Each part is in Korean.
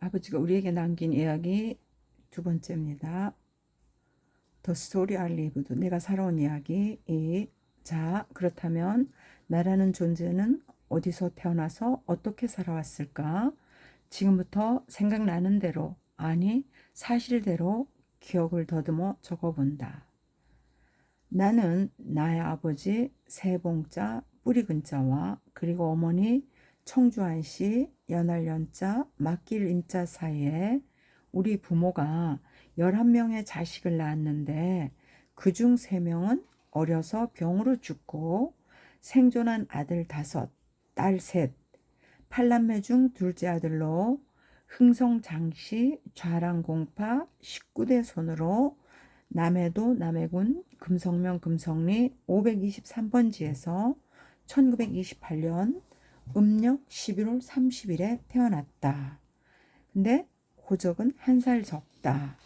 아버지가 우리에게 남긴 이야기 두 번째입니다. The Story I Lived, 내가 살아온 이야기. 자, 그렇다면 나라는 존재는 어디서 태어나서 어떻게 살아왔을까? 지금부터 생각나는 대로, 아니 사실대로 기억을 더듬어 적어본다. 나는 나의 아버지 세봉자 뿌리근자와 그리고 어머니 청주한씨 연할연자 막길 인자 사이에 우리 부모가 11명의 자식을 낳았는데 그중 3명은 어려서 병으로 죽고 생존한 아들 5, 딸 3, 8남매 중 둘째 아들로 흥성장씨 좌랑공파 19대 손으로 남해도 남해군 금성면 금성리 523번지에서 1928년 음력 11월 30일에 태어났다. 근데 호적은 1살 적다.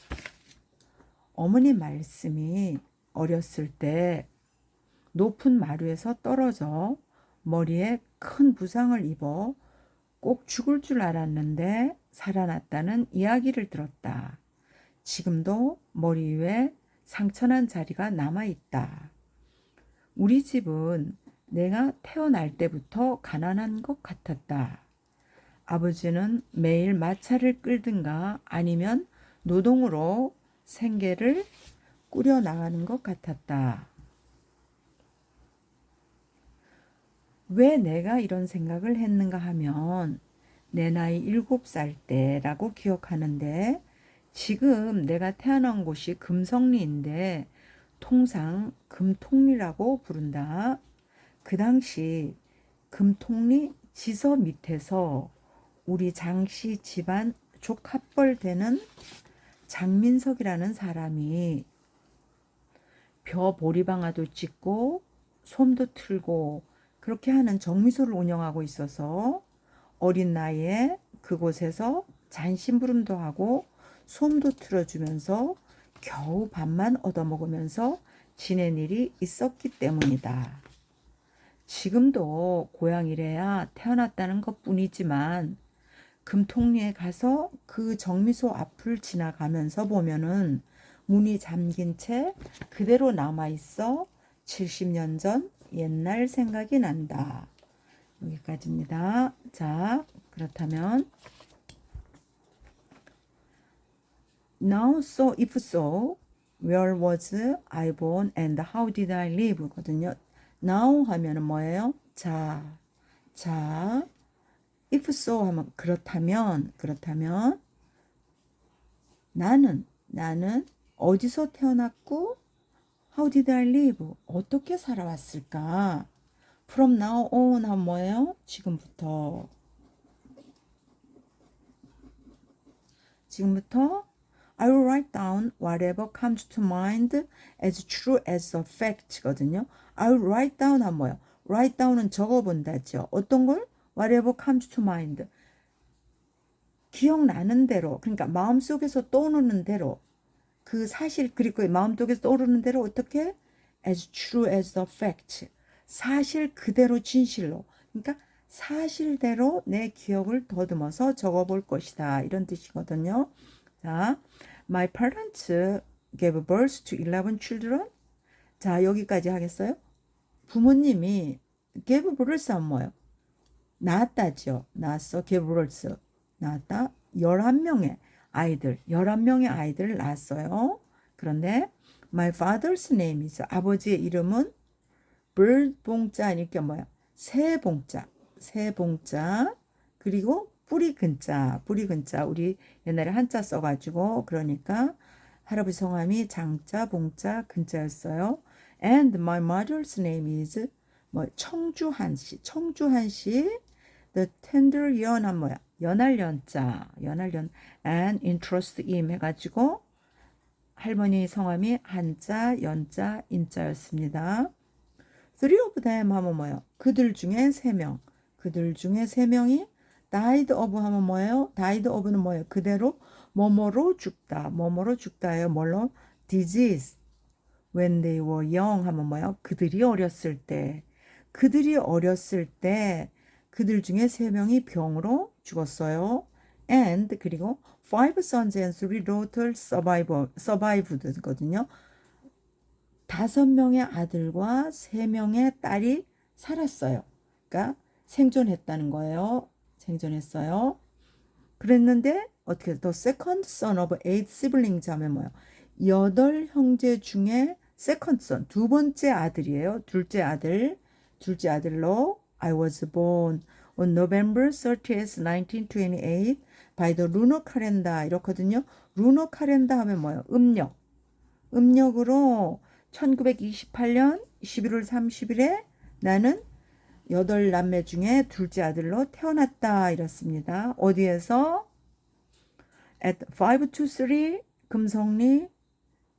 어머니 말씀이 어렸을 때 높은 마루에서 떨어져 머리에 큰 부상을 입어 꼭 죽을 줄 알았는데 살아났다는 이야기를 들었다. 지금도 머리 위에 상처난 자리가 남아있다. 우리 집은 내가 태어날 때부터 가난한 것 같았다. 아버지는 매일 마차를 끌든가 아니면 노동으로 생계를 꾸려 나가는 것 같았다. 왜 내가 이런 생각을 했는가 하면 내 나이 7살 때라고 기억하는데 지금 내가 태어난 곳이 금성리인데 통상 금통리라고 부른다. 그 당시 금통리 지서 밑에서 우리 장씨 집안 족합벌 되는 장민석이라는 사람이 벼 보리방아도 찍고 솜도 틀고 그렇게 하는 정미소를 운영하고 있어서 어린 나이에 그곳에서 잔심부름도 하고 솜도 틀어주면서 겨우 밥만 얻어먹으면서 지낸 일이 있었기 때문이다. 지금도 고향이래야 태어났다는 것뿐이지만 금통리에 가서 그 정미소 앞을 지나가면서 보면은 문이 잠긴 채 그대로 남아있어 70년 전 옛날 생각이 난다. 여기까지입니다. 자, 그렇다면 Now so if so, where was I born and how did I live? 거든요. Now 하면은 뭐예요? 자, if so 하면 그렇다면 나는 어디서 태어났고 how did I live? 어떻게 살아왔을까? From now on 하면 뭐예요? 지금부터 I will write down whatever comes to mind as true as a fact거든요. I will write down 하면 뭐예요? write down은 적어본다죠. 어떤 걸? whatever comes to mind. 기억나는 대로, 그러니까 마음속에서 떠오르는 대로, 그 사실 그리고 마음속에서 떠오르는 대로 어떻게? as true as a fact. 사실 그대로 진실로. 그러니까 사실대로 내 기억을 더듬어서 적어볼 것이다. 이런 뜻이거든요. 자, my parents gave birth to 11 children. 자, 여기까지 하겠어요? 부모님이 gave birth 하면 뭐예요? 낳았다죠. 낳았어. gave birth. 낳았다. 11명의 아이들, 11명의 아이들을 낳았어요. 그런데 my father's name is, 아버지의 이름은 bird 봉자 이렇게 뭐야? 새봉자. 그리고 뿌리 근자. 우리 옛날에 한자 써가지고 그러니까 할아버지 성함이 장자, 봉자, 근자였어요. And my mother's name is 뭐 청주한 씨. The tender 연한 뭐야? 연할연자. and interest in 해가지고 할머니 성함이 한자, 연자, 인자였습니다. Three of them 하면 뭐예요? 그들 중에 3명. 이 died of 하면 뭐예요? died of는 뭐예요? 그대로 뭐뭐로 죽다예요. 뭘로? disease. When they were young 하면 뭐예요? 그들이 어렸을 때 그들 중에 3명이 병으로 죽었어요. and 그리고 five sons and three daughters survived거든요. 5명의 아들과 3명의 딸이 살았어요. 그러니까 생존했다는 거예요. 생존했어요. 그랬는데 어떻게 the second son of eight siblings 하면 뭐예요? 8형제 중에 second son, 두 번째 아들이에요. 둘째 아들로 I was born on November 30th, 1928 by the lunar calendar 이렇거든요. lunar calendar 하면 뭐예요? 음력으로 1928년 11월 30일에 나는 8남매 중에 둘째 아들로 태어났다 이렇습니다. 어디에서? at 523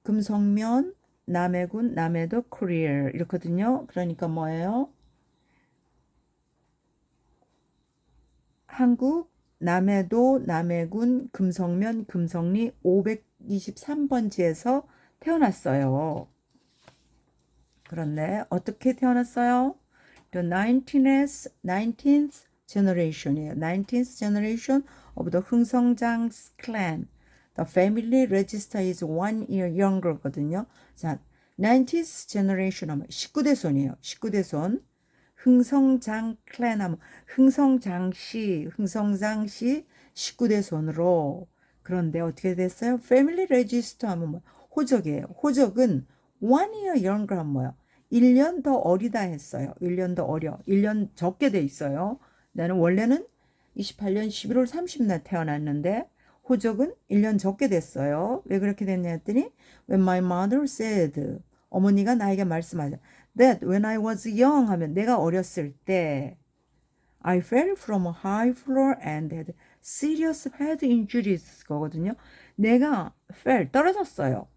금성면 남해군 남해도 코리아 이렇거든요. 그러니까 뭐예요? 한국 남해도 남해군 금성면 금성리 523번지에서 태어났어요. 그런데 어떻게 태어났어요? The 19th generation이에요. 19th generation of the 흥성장's clan. The family register is 1 year younger거든요. 자, 19th generation 하면 19대 손이에요. 19대 손. 흥성장 클랜 하면 흥성장씨 19대 손으로. 그런데 어떻게 됐어요? Family register 하면 뭐? 호적이에요. 호적은 1 year younger 하면 뭐야? 1년 더 어리다 했어요. 1년 더 어려. 1년 적게 돼 있어요. 나는 원래는 28년 11월 30일 태어났는데 호적은 1년 적게 됐어요. 왜 그렇게 됐냐 했더니 When my mother said 어머니가 나에게 말씀하죠. That when I was young 하면 내가 어렸을 때 I fell from a high floor and had serious head injuries 거거든요. 내가 fell 떨어졌어요.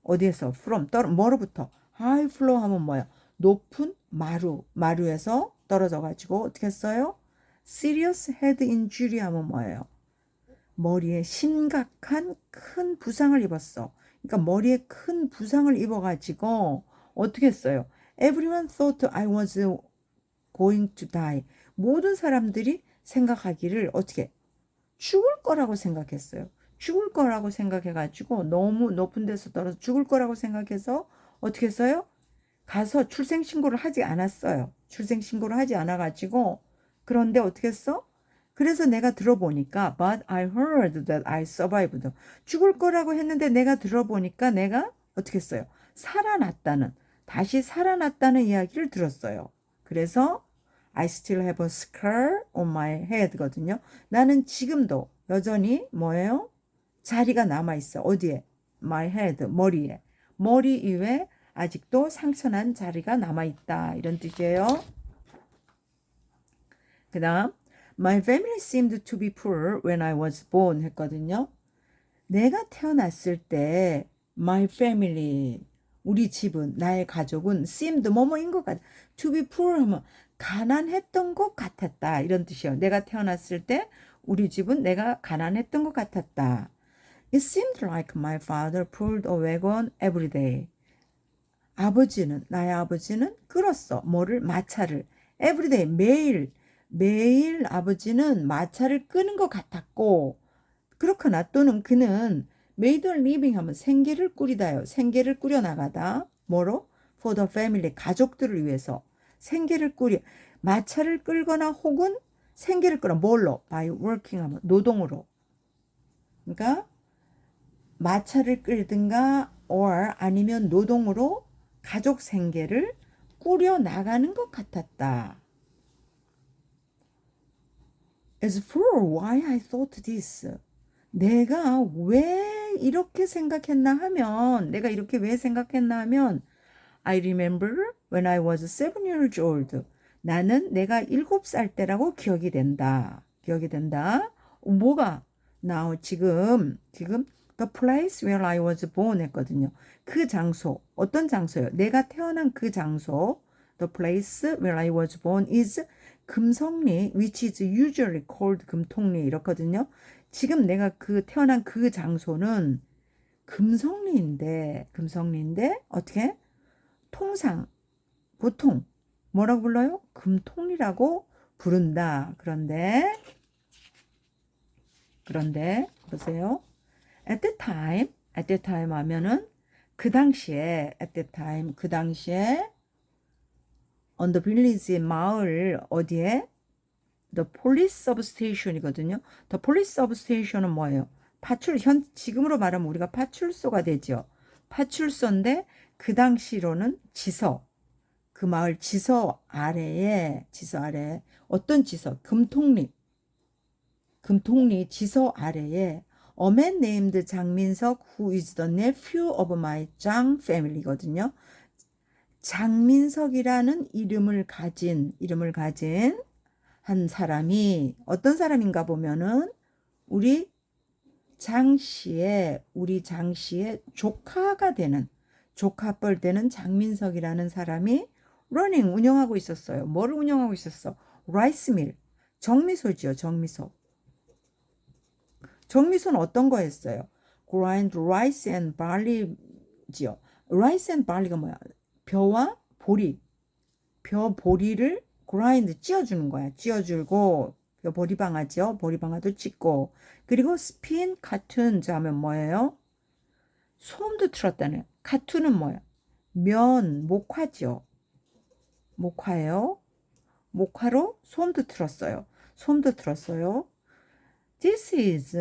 어디에서? from 뭐로부터? high floor 하면 뭐야? 높은 마루에서 떨어져 가지고 어떻게 했어요? serious head injury 하면 뭐예요? 머리에 심각한 큰 부상을 입었어. 그러니까 머리에 큰 부상을 입어가지고 어떻게 했어요? Everyone thought I was going to die. 모든 사람들이 생각하기를 어떻게? 죽을 거라고 생각했어요. 죽을 거라고 생각해가지고 너무 높은 데서 떨어져 죽을 거라고 생각해서 어떻게 했어요? 가서 출생신고를 하지 않았어요. 출생신고를 하지 않아가지고 그런데 어떻게 했어? 그래서 내가 들어보니까 But I heard that I survived. 죽을 거라고 했는데 내가 들어보니까 내가 어떻게 했어요? 다시 살아났다는 이야기를 들었어요. 그래서 I still have a scar on my head거든요. 나는 지금도 여전히 뭐예요? 자리가 남아있어. 어디에? My head, 머리에. 머리 위에 아직도 상처난 자리가 남아있다. 이런 뜻이에요. 그 다음 My family seemed to be poor when I was born 했거든요. 내가 태어났을 때 my family, 우리 집은, 나의 가족은 seemed 뭐뭐인 것 같아. to be poor 하면 가난했던 것 같았다. 이런 뜻이에요. 내가 태어났을 때 우리 집은 내가 가난했던 것 같았다. It seemed like my father pulled a wagon every day. 나의 아버지는 끌었어. 뭐를? 마차를. every day, 매일 아버지는 마차를 끄는 것 같았고, 그렇거나 또는 그는 made a living 하면 생계를 꾸리다요. 생계를 꾸려나가다. 뭐로? for the family, 가족들을 위해서. 마차를 끌거나 혹은 생계를 끌어. 뭘로? by working 하면 노동으로. 그러니까 마차를 끌든가 or 아니면 노동으로 가족 생계를 꾸려나가는 것 같았다. As for why I thought this, 내가 왜 이렇게 생각했나 하면 I remember when I was 7 years old. 나는 내가 7살 때라고 기억이 된다. 뭐가? Now 지금 the place where I was born 했거든요. 그 장소, 어떤 장소요? 내가 태어난 그 장소. The place where I was born is 금성리, which is usually called 금통리 이렇거든요. 지금 내가 태어난 그 장소는 금성리인데 어떻게? 보통 뭐라고 불러요? 금통리라고 부른다. 그런데 그런데 보세요. at that time 하면은 그 당시에 at that time 그 당시에 on the village 마을 어디에 the police substation이거든요. the police substation은 뭐예요? 지금으로 말하면 우리가 파출소가 되죠. 파출소인데 그 당시로는 지서 그 마을 지서 아래에 어떤 지서 금통리 지서 아래에 a man named 장민석 who is the nephew of my 장 family거든요. 장민석이라는 이름을 가진 한 사람이 어떤 사람인가 보면은 우리 장 씨의 조카뻘 되는 장민석이라는 사람이 운영하고 있었어요. 뭐를 운영하고 있었어? 라이스밀, 정미소지요. 정미소는 어떤 거 했어요? grind rice and barley지요. rice and barley가 뭐야? 벼와 보리를 grind 찧어주는 거야. 찧어주고 보리방아죠. 보리방아도 찧고 그리고 spin cotton 하면 뭐예요? 소음도 틀었다네요. 카툰은 뭐야? 목화죠. 목화예요. 목화로 소음도 틀었어요. This is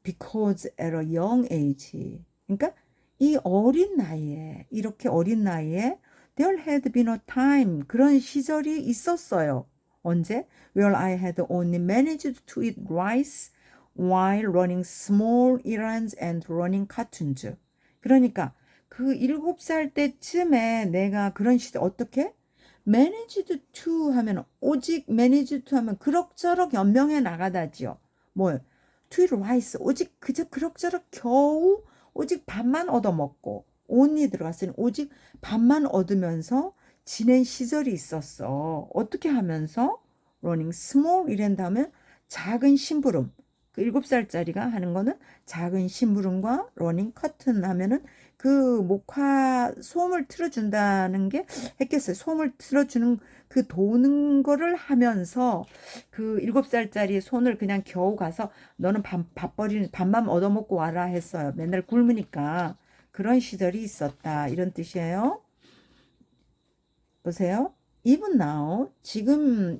because at a young age. 그러니까 이렇게 어린 나이에 there had been a time 그런 시절이 있었어요. 언제? Where I had only managed to eat rice while running small errands and running cartoons. 그러니까 그 7살 때쯤에 내가 그런 시대 어떻게? managed to 하면 그럭저럭 연명해 나가다지요. 뭘? to eat rice 오직 그저 그럭저럭 겨우 오직 밥만 얻어먹고 only 들어갔으니 오직 밥만 얻으면서 지낸 시절이 있었어. 어떻게 하면서? running small 이란다면 작은 심부름. 그 7살짜리가 하는 거는 작은 심부름과 running curtain 하면은 그 목화 소음을 틀어준다는 게 했겠어요. 소음을 틀어주는 그 도는 거를 하면서 그 7살짜리 손을 그냥 겨우 가서 너는 밥만 얻어먹고 와라 했어요. 맨날 굶으니까. 그런 시절이 있었다. 이런 뜻이에요. 보세요. Even now, 지금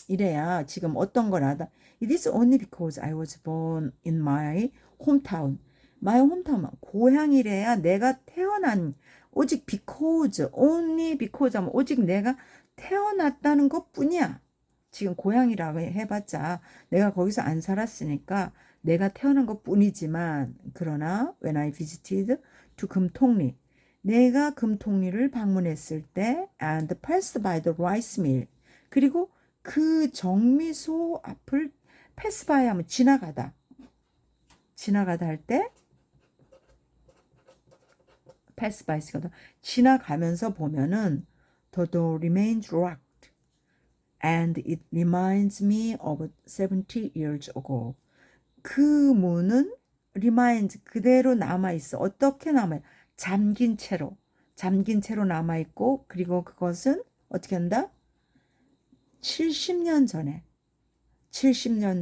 이래야 지금 어떤 걸 하다. It is only because I was born in my hometown. My hometown, 고향이래야 내가 태어난 오직 only because 하면 오직 내가 태어났다는 것 뿐이야. 지금 고향이라고 해봤자 내가 거기서 안 살았으니까 내가 태어난 것 뿐이지만 그러나 when I visited to 금통리 내가 금통리를 방문했을 때 and passed by the rice mill 그리고 그 정미소 앞을 pass by 하면 지나가다 할 때 pass by 쓰거든. 지나가면서 보면은 the door remains locked and it reminds me of 70 years ago. 그 문은 remains 그대로 남아있어. 어떻게 남아요? 잠긴 채로 남아있고 그리고 그것은 어떻게 한다? 70년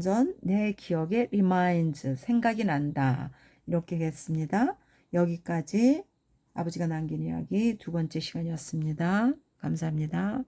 전 내 기억에 reminds 생각이 난다. 이렇게 했습니다. 여기까지 아버지가 남긴 이야기 2번째 시간이었습니다. 감사합니다.